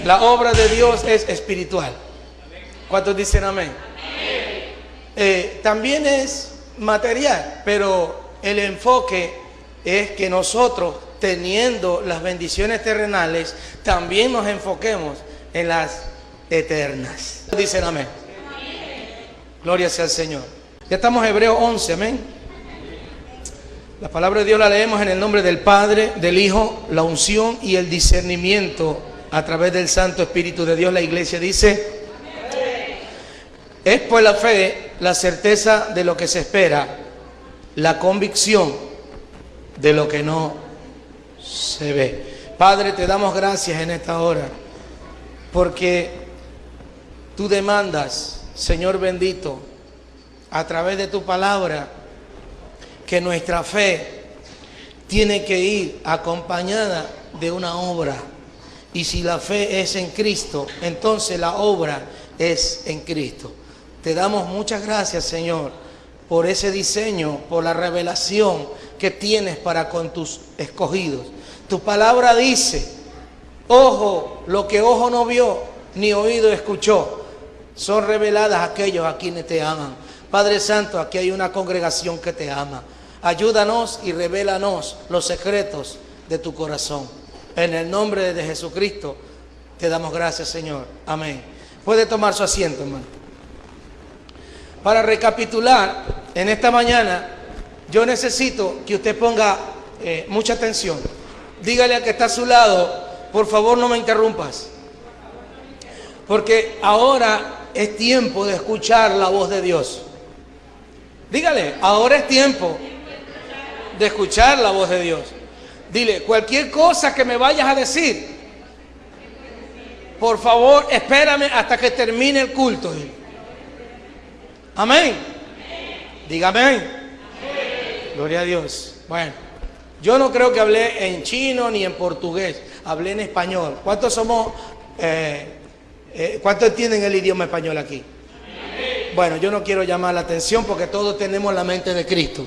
La obra de Dios es espiritual. ¿Cuántos dicen amén? También es material, pero el enfoque es que nosotros, teniendo las bendiciones terrenales, también nos enfoquemos en las eternas. Dicen amén. Gloria sea al Señor. Ya estamos en Hebreos 11, amén. La palabra de Dios la leemos en el nombre del Padre, del Hijo, la unción y el discernimiento a través del Santo Espíritu de Dios. La iglesia dice: es pues la fe, la certeza de lo que se espera, la convicción de lo que no se ve. Padre, te damos gracias en esta hora, porque tú demandas, Señor bendito, a través de tu palabra, que nuestra fe tiene que ir acompañada de una obra. Y si la fe es en Cristo, entonces la obra es en Cristo. Te damos muchas gracias, Señor, por ese diseño, por la revelación que tienes para con tus escogidos. Tu palabra dice: ojo, lo que ojo no vio, ni oído escuchó, son reveladas a aquellos a quienes te aman. Padre Santo, aquí hay una congregación que te ama. Ayúdanos y revélanos los secretos de tu corazón. En el nombre de Jesucristo te damos gracias, Señor. Amén. Puede tomar su asiento, hermano. Para recapitular, en esta mañana, yo necesito que usted ponga mucha atención. Dígale al que está a su lado: por favor, no me interrumpas. Porque ahora es tiempo de escuchar la voz de Dios. Dígale: ahora es tiempo de escuchar la voz de Dios. Dile: cualquier cosa que me vayas a decir, por favor, espérame hasta que termine el culto. Amén. Dígame amén. Gloria a Dios. Bueno, yo no creo que hablé en chino ni en portugués, hablé en español. ¿Cuántos somos, cuántos entienden el idioma español aquí? Bueno, yo no quiero llamar la atención porque todos tenemos la mente de Cristo.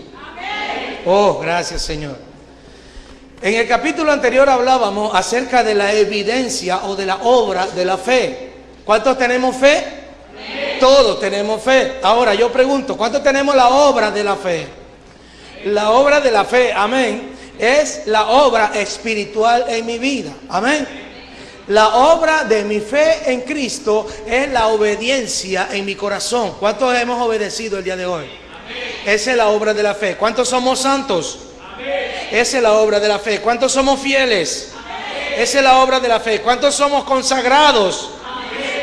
Oh, gracias, Señor. En el capítulo anterior hablábamos acerca de la evidencia o de la obra de la fe. ¿Cuántos tenemos fe? Todos tenemos fe. Ahora yo pregunto: ¿cuántos tenemos la obra de la fe? La obra de la fe, amén, es la obra espiritual en mi vida. Amén. La obra de mi fe en Cristo es la obediencia en mi corazón. ¿Cuántos hemos obedecido el día de hoy? Esa es la obra de la fe. ¿Cuántos somos santos? Esa es la obra de la fe. ¿Cuántos somos fieles? Esa es la obra de la fe. ¿Cuántos somos consagrados?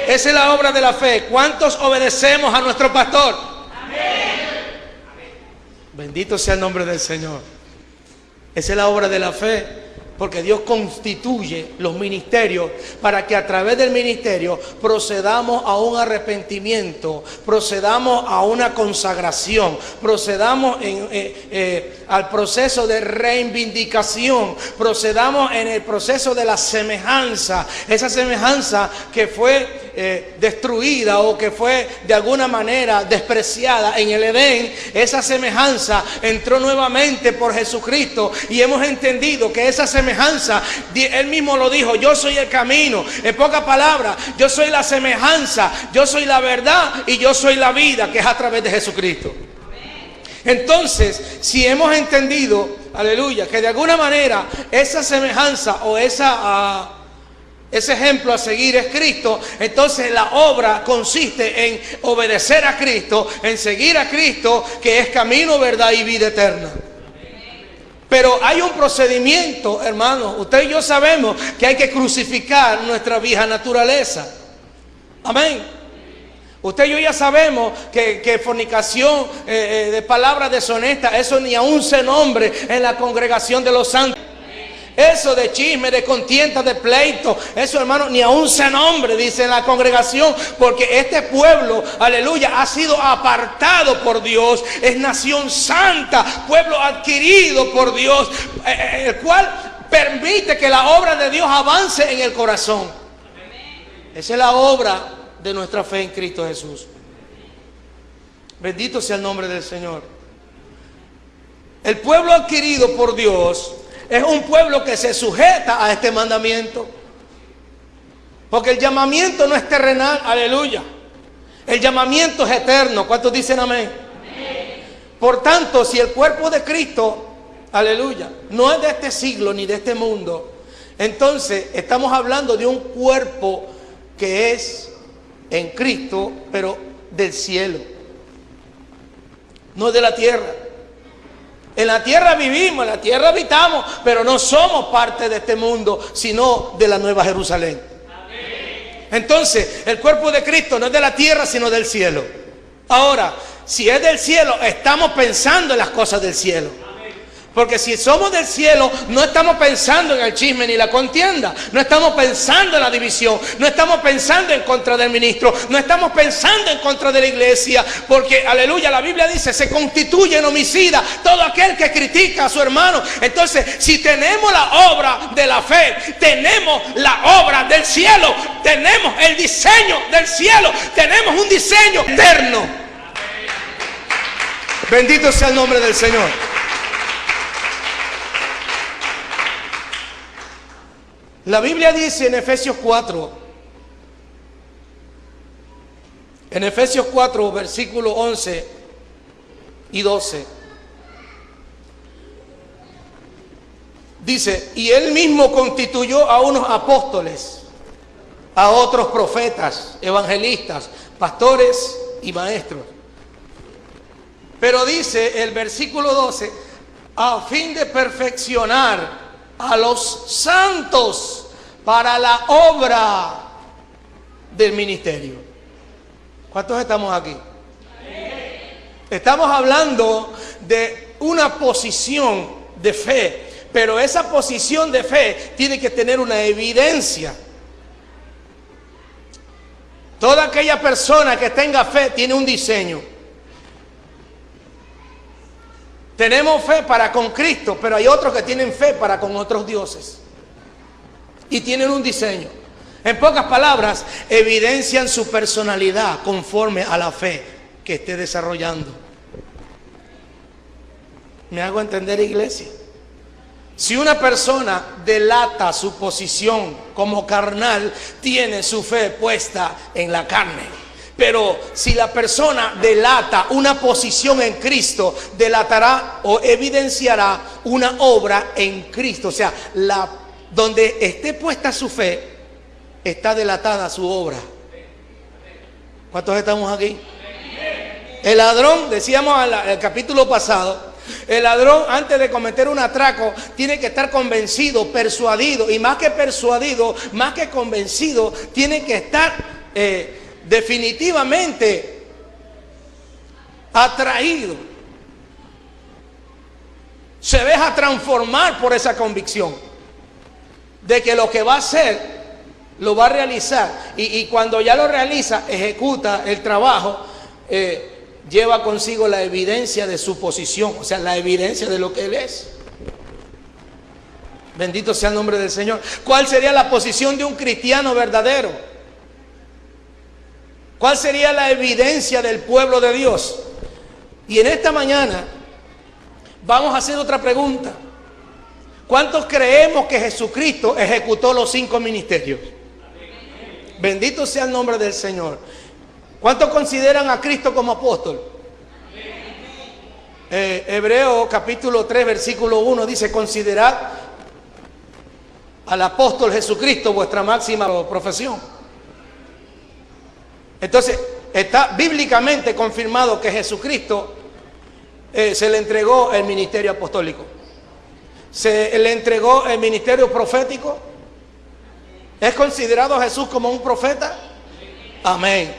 Esa es la obra de la fe. ¿Cuántos obedecemos a nuestro pastor? Bendito sea el nombre del Señor. Esa es la obra de la fe, porque Dios constituye los ministerios para que a través del ministerio procedamos a un arrepentimiento, procedamos a una consagración, procedamos al proceso de reivindicación, procedamos en el proceso de la semejanza, esa semejanza que fue destruida o que fue de alguna manera despreciada en el Edén. Esa semejanza entró nuevamente por Jesucristo y hemos entendido que esa semejanza, Él mismo lo dijo: yo soy el camino. En pocas palabras, yo soy la semejanza, yo soy la verdad y yo soy la vida, que es a través de Jesucristo. Entonces, si hemos entendido, aleluya, que de alguna manera esa semejanza o ese ejemplo a seguir es Cristo, entonces la obra consiste en obedecer a Cristo, en seguir a Cristo, que es camino, verdad y vida eterna. Pero hay un procedimiento, hermanos. Usted y yo sabemos que hay que crucificar nuestra vieja naturaleza. Amén. Usted y yo ya sabemos que fornicación, de palabras deshonestas, eso ni aún se nombre en la congregación de los santos. Eso de chisme, de contienda, de pleito, eso, hermano, ni aún se nombre, dice en la congregación, porque este pueblo, aleluya, ha sido apartado por Dios, es nación santa, pueblo adquirido por Dios, el cual permite que la obra de Dios avance en el corazón. Esa es la obra de nuestra fe en Cristo Jesús. Bendito sea el nombre del Señor. El pueblo adquirido por Dios es un pueblo que se sujeta a este mandamiento. Porque el llamamiento no es terrenal, aleluya. El llamamiento es eterno. ¿Cuántos dicen amén? Amén. Por tanto, si el cuerpo de Cristo, aleluya, no es de este siglo ni de este mundo, entonces estamos hablando de un cuerpo que es en Cristo, pero del cielo, no de la tierra. En la tierra vivimos, en la tierra habitamos, pero no somos parte de este mundo, sino de la Nueva Jerusalén. Entonces, el cuerpo de Cristo no es de la tierra, sino del cielo. Ahora, si es del cielo, estamos pensando en las cosas del cielo. Porque si somos del cielo, no estamos pensando en el chisme ni la contienda. No estamos pensando en la división. No estamos pensando en contra del ministro. No estamos pensando en contra de la iglesia. Porque, aleluya, la Biblia dice, se constituye en homicida todo aquel que critica a su hermano. Entonces, si tenemos la obra de la fe, tenemos la obra del cielo, tenemos el diseño del cielo, tenemos un diseño eterno. Bendito sea el nombre del Señor. La Biblia dice en Efesios 4, versículos 11 y 12, dice, y él mismo constituyó a unos apóstoles, a otros profetas, evangelistas, pastores y maestros. Pero dice el versículo 12, a fin de perfeccionar a los santos para la obra del ministerio. ¿Cuántos estamos aquí? Estamos hablando de una posición de fe, pero esa posición de fe tiene que tener una evidencia. Toda aquella persona que tenga fe tiene un diseño. Tenemos fe para con Cristo, pero hay otros que tienen fe para con otros dioses. Y tienen un diseño. En pocas palabras, evidencian su personalidad conforme a la fe que esté desarrollando. ¿Me hago entender, iglesia? Si una persona delata su posición como carnal, tiene su fe puesta en la carne. Pero si la persona delata una posición en Cristo, delatará o evidenciará una obra en Cristo. O sea, donde esté puesta su fe, está delatada su obra. ¿Cuántos estamos aquí? El ladrón, decíamos en el capítulo pasado, el ladrón antes de cometer un atraco tiene que estar convencido, persuadido, y más que persuadido, más que convencido, tiene que estar definitivamente atraído. Se deja transformar por esa convicción de que lo que va a hacer lo va a realizar, y cuando ya lo realiza, ejecuta el trabajo, lleva consigo la evidencia de su posición, o sea, la evidencia de lo que él es. Bendito sea el nombre del Señor. ¿Cuál sería la posición de un cristiano verdadero? ¿Cuál sería la evidencia del pueblo de Dios? Y en esta mañana vamos a hacer otra pregunta. ¿Cuántos creemos que Jesucristo ejecutó los 5 ministerios? Bendito sea el nombre del Señor. ¿Cuántos consideran a Cristo como apóstol? Hebreos capítulo 3 versículo 1 dice, considerad al apóstol Jesucristo vuestra máxima profesión. Entonces está bíblicamente confirmado que Jesucristo se le entregó el ministerio apostólico, se le entregó el ministerio profético. ¿Es considerado Jesús como un profeta? Amén.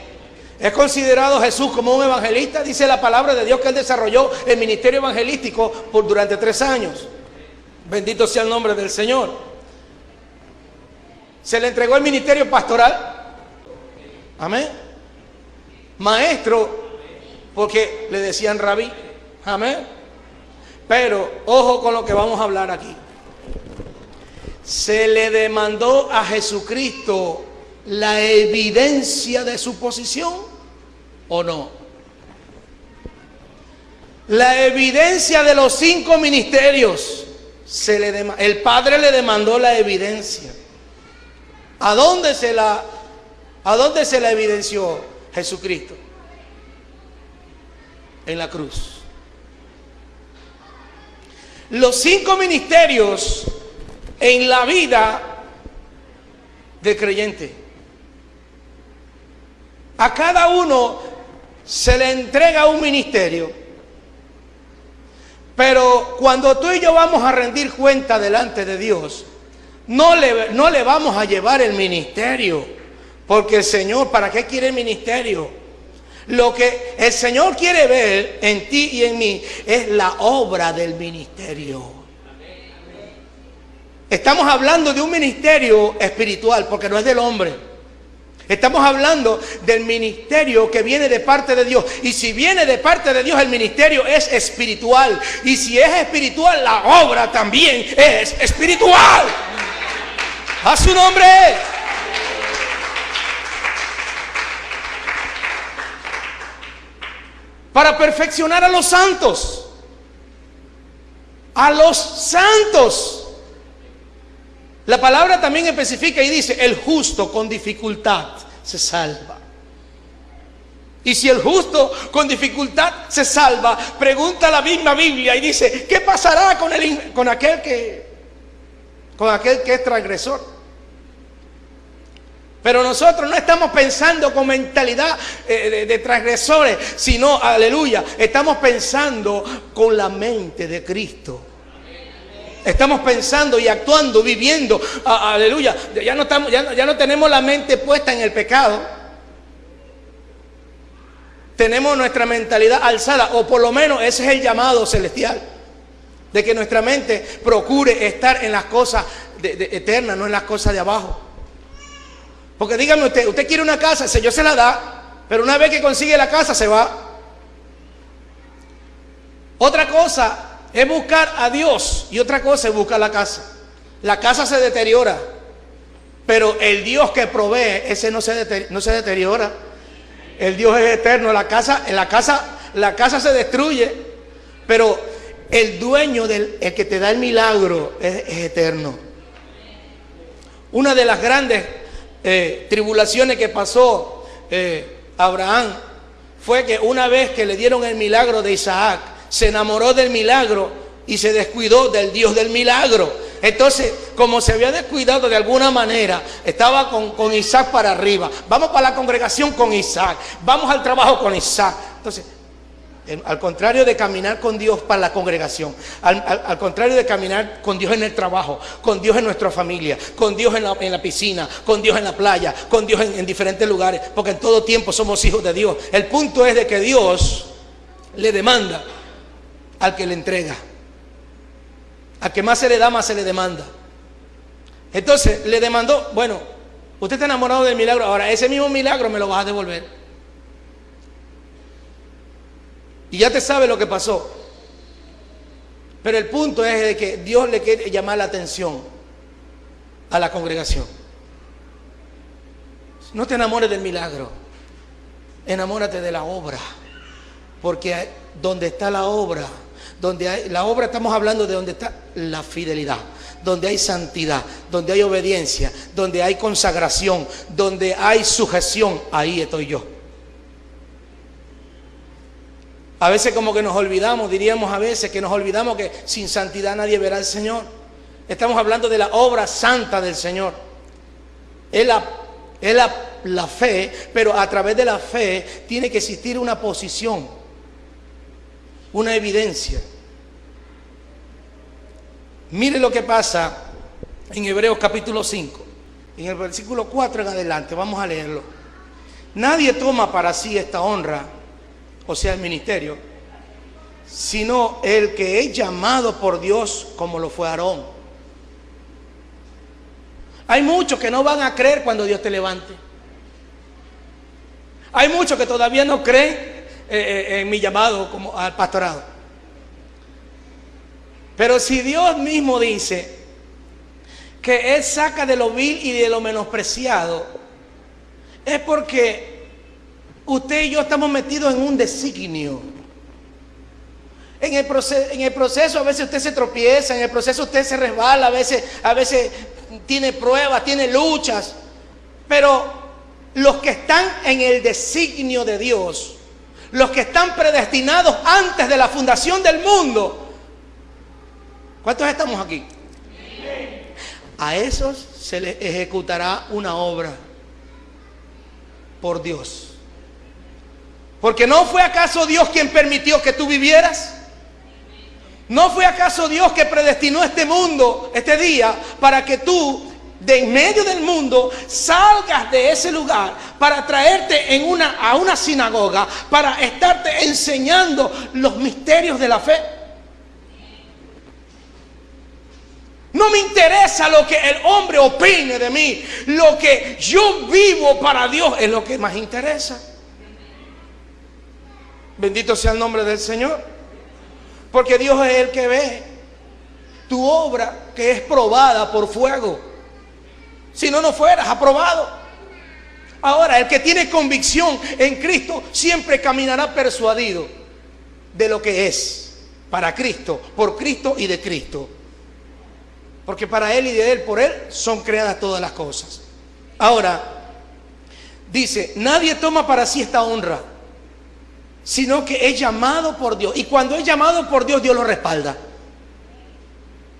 ¿Es considerado Jesús como un evangelista? Dice la palabra de Dios que él desarrolló el ministerio evangelístico durante 3 años. Bendito sea el nombre del Señor. Se le entregó el ministerio pastoral. Amén. Maestro, porque le decían rabí. Amén. Pero ojo con lo que vamos a hablar aquí. ¿Se le demandó a Jesucristo la evidencia de su posición o no? La evidencia de los 5 ministerios, el Padre le demandó la evidencia. ¿A dónde se la evidenció Jesucristo? En la cruz. Los 5 ministerios en la vida del creyente. A cada uno se le entrega un ministerio. Pero cuando tú y yo vamos a rendir cuenta delante de Dios, no le vamos a llevar el ministerio. Porque el Señor, ¿para qué quiere el ministerio? Lo que el Señor quiere ver en ti y en mí es la obra del ministerio. Estamos hablando de un ministerio espiritual, porque no es del hombre. Estamos hablando del ministerio que viene de parte de Dios. Y si viene de parte de Dios, el ministerio es espiritual. Y si es espiritual, la obra también es espiritual. ¡A su nombre! Para perfeccionar a los santos. A los santos. La palabra también especifica y dice: el justo con dificultad se salva. Y si el justo con dificultad se salva, pregunta la misma Biblia y dice: ¿qué pasará con aquel que es transgresor? Pero nosotros no estamos pensando con mentalidad de transgresores, sino, aleluya, estamos pensando con la mente de Cristo. Estamos pensando y actuando, viviendo, aleluya. Ya no tenemos la mente puesta en el pecado. Tenemos nuestra mentalidad alzada, o por lo menos ese es el llamado celestial, de que nuestra mente procure estar en las cosas eternas, no en las cosas de abajo. Porque dígame usted quiere una casa, el Señor se la da, pero una vez que consigue la casa se va. Otra cosa es buscar a Dios y otra cosa es buscar la casa. La casa se deteriora, pero el Dios que provee, ese no se deteriora. El Dios es eterno. La casa se destruye, pero el dueño el que te da el milagro es eterno. Una de las grandes tribulaciones que pasó Abraham fue que una vez que le dieron el milagro de Isaac, se enamoró del milagro y se descuidó del Dios del milagro. Entonces, como se había descuidado de alguna manera, estaba con Isaac para arriba. Vamos para la congregación con Isaac, vamos al trabajo con Isaac. Entonces, al contrario de caminar con Dios para la congregación, al contrario de caminar con Dios en el trabajo, con Dios en nuestra familia, con Dios en la piscina, con Dios en la playa, con Dios en diferentes lugares, porque en todo tiempo somos hijos de Dios. El punto es de que Dios le demanda al que le entrega. Al que más se le da, más se le demanda. Entonces le demandó: bueno, usted está enamorado del milagro, ahora ese mismo milagro me lo vas a devolver. Y ya te sabe lo que pasó. Pero el punto es de que Dios le quiere llamar la atención a la congregación. No te enamores del milagro, enamórate de la obra. Porque donde está la obra, la obra, estamos hablando de donde está la fidelidad, donde hay santidad, donde hay obediencia, donde hay consagración, donde hay sujeción, ahí estoy yo. A veces como que nos olvidamos, diríamos a veces que nos olvidamos que sin santidad nadie verá al Señor. Estamos hablando de la obra santa del Señor. Es la fe, pero a través de la fe tiene que existir una posición, una evidencia. Mire lo que pasa en Hebreos capítulo 5, en el versículo 4 en adelante, vamos a leerlo. Nadie toma para sí esta honra, o sea, el ministerio, sino el que es llamado por Dios, como lo fue Aarón. Hay muchos que no van a creer cuando Dios te levante. Hay muchos que todavía no creen en mi llamado como al pastorado. Pero si Dios mismo dice que Él saca de lo vil y de lo menospreciado, es porque usted y yo estamos metidos en un designio. En el proceso a veces usted se tropieza, en el proceso usted se resbala, a veces tiene pruebas, tiene luchas. Pero los que están en el designio de Dios, los que están predestinados antes de la fundación del mundo, ¿cuántos estamos aquí? A esos se les ejecutará una obra por Dios. Porque ¿no fue acaso Dios quien permitió que tú vivieras? ¿No fue acaso Dios que predestinó este mundo, este día, para que tú, de en medio del mundo, salgas de ese lugar para traerte a una sinagoga, para estarte enseñando los misterios de la fe? No me interesa lo que el hombre opine de mí. Lo que yo vivo para Dios es lo que más interesa. Bendito sea el nombre del Señor. Porque Dios es el que ve tu obra, que es probada por fuego. Si no, no fueras aprobado. Ahora, el que tiene convicción en Cristo siempre caminará persuadido de lo que es para Cristo, por Cristo y de Cristo. Porque para Él y de Él, por Él, son creadas todas las cosas. Ahora, dice, nadie toma para sí esta honra, sino que es llamado por Dios. Y cuando es llamado por Dios, Dios lo respalda.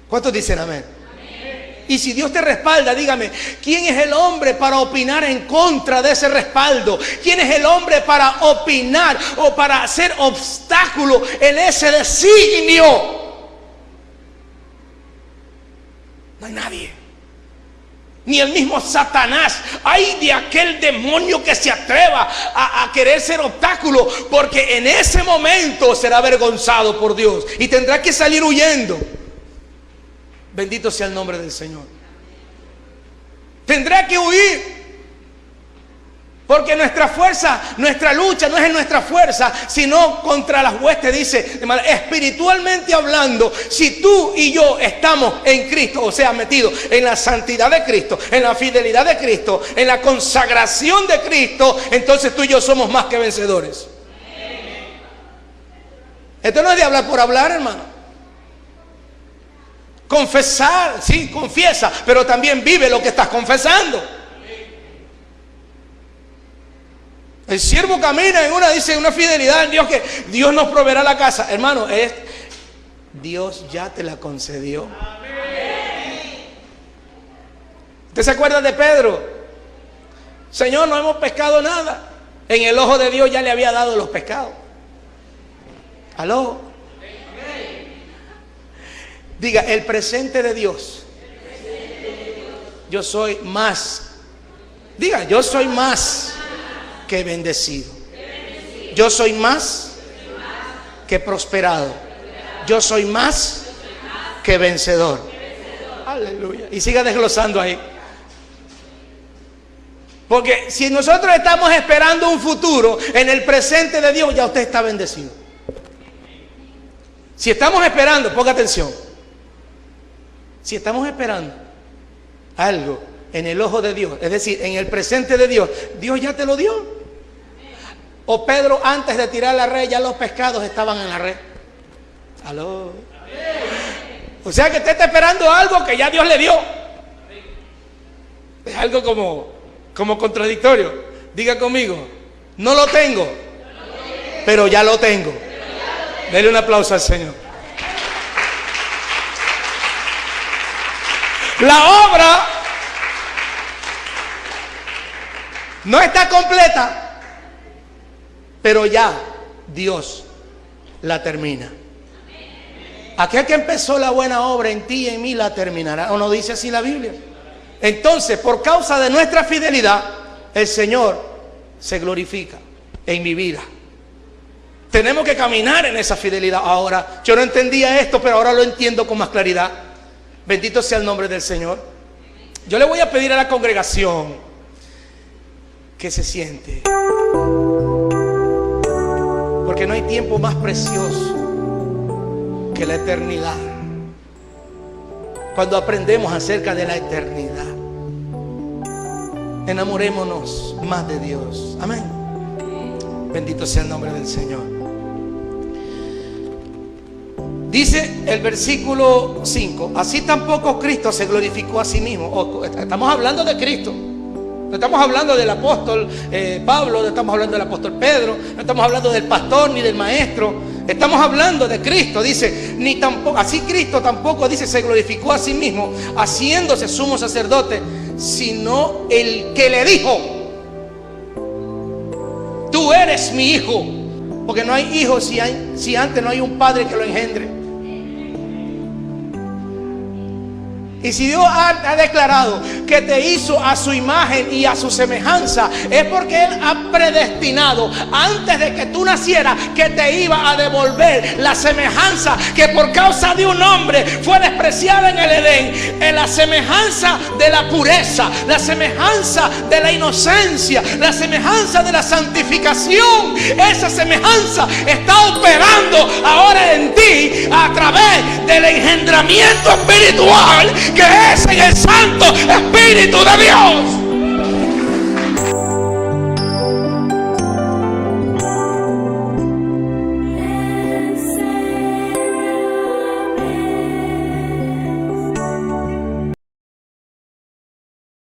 ¿Cuántos dicen amén? Amén. Y si Dios te respalda, dígame, ¿quién es el hombre para opinar en contra de ese respaldo? ¿Quién es el hombre para opinar o para hacer obstáculo en ese designio? No hay nadie. Ni el mismo Satanás. Ay de aquel demonio que se atreva a querer ser obstáculo, porque en ese momento será avergonzado por Dios y tendrá que salir huyendo. Bendito sea el nombre del Señor. Tendrá que huir. Porque nuestra fuerza, nuestra lucha no es en nuestra fuerza, sino contra las huestes, dice, espiritualmente hablando. Si tú y yo estamos en Cristo, o sea, metidos en la santidad de Cristo, en la fidelidad de Cristo, en la consagración de Cristo, entonces tú y yo somos más que vencedores. Esto no es de hablar por hablar, hermano. Confesar, sí, confiesa, pero también vive lo que estás confesando. El siervo camina en una fidelidad en Dios, que Dios nos proveerá la casa. Hermano, Dios ya te la concedió. ¿Usted se acuerda de Pedro? Señor, no hemos pescado nada. En el ojo de Dios ya le había dado los pescados. ¿Aló? Diga, el presente de Dios. Yo soy más. Diga, yo soy más que bendecido. Yo soy más que prosperado. Yo soy más que vencedor. Aleluya. Y siga desglosando ahí. Porque si nosotros estamos esperando un futuro en el presente de Dios, ya usted está bendecido. Si estamos esperando, ponga atención. Si estamos esperando algo en el ojo de Dios, es decir, en el presente de Dios, Dios ya te lo dio. O Pedro, antes de tirar la red, ya los pescados estaban en la red. ¿Aló? O sea que usted está esperando algo que ya Dios le dio. Es algo como contradictorio. Diga conmigo, no lo tengo, pero ya lo tengo. Dele un aplauso al Señor. La obra no está completa, pero ya Dios la termina. Aquel que empezó la buena obra en ti y en mí la terminará. ¿O no dice así la Biblia? Entonces, por causa de nuestra fidelidad, el Señor se glorifica en mi vida. Tenemos que caminar en esa fidelidad. Ahora, yo no entendía esto, pero ahora lo entiendo con más claridad. Bendito sea el nombre del Señor. Yo le voy a pedir a la congregación que se siente. Porque no hay tiempo más precioso que la eternidad. Cuando aprendemos acerca de la eternidad, enamorémonos más de Dios. Amén. Bendito sea el nombre del Señor. Dice el versículo 5: así tampoco Cristo se glorificó a sí mismo. Estamos hablando de Cristo. No estamos hablando del apóstol Pablo, no estamos hablando del apóstol Pedro, no estamos hablando del pastor ni del maestro. Estamos hablando de Cristo. Dice, ni tampoco, así Cristo tampoco, dice, se glorificó a sí mismo, haciéndose sumo sacerdote, sino el que le dijo: tú eres mi hijo. Porque no hay hijos si antes no hay un padre que lo engendre. Y si Dios ha declarado que te hizo a su imagen y a su semejanza, es porque Él ha predestinado antes de que tú nacieras que te iba a devolver la semejanza que por causa de un hombre fue despreciada en el Edén. En la semejanza de la pureza, la semejanza de la inocencia, la semejanza de la santificación. Esa semejanza está operando ahora en ti a través del engendramiento espiritual que es en el Santo Espíritu de Dios.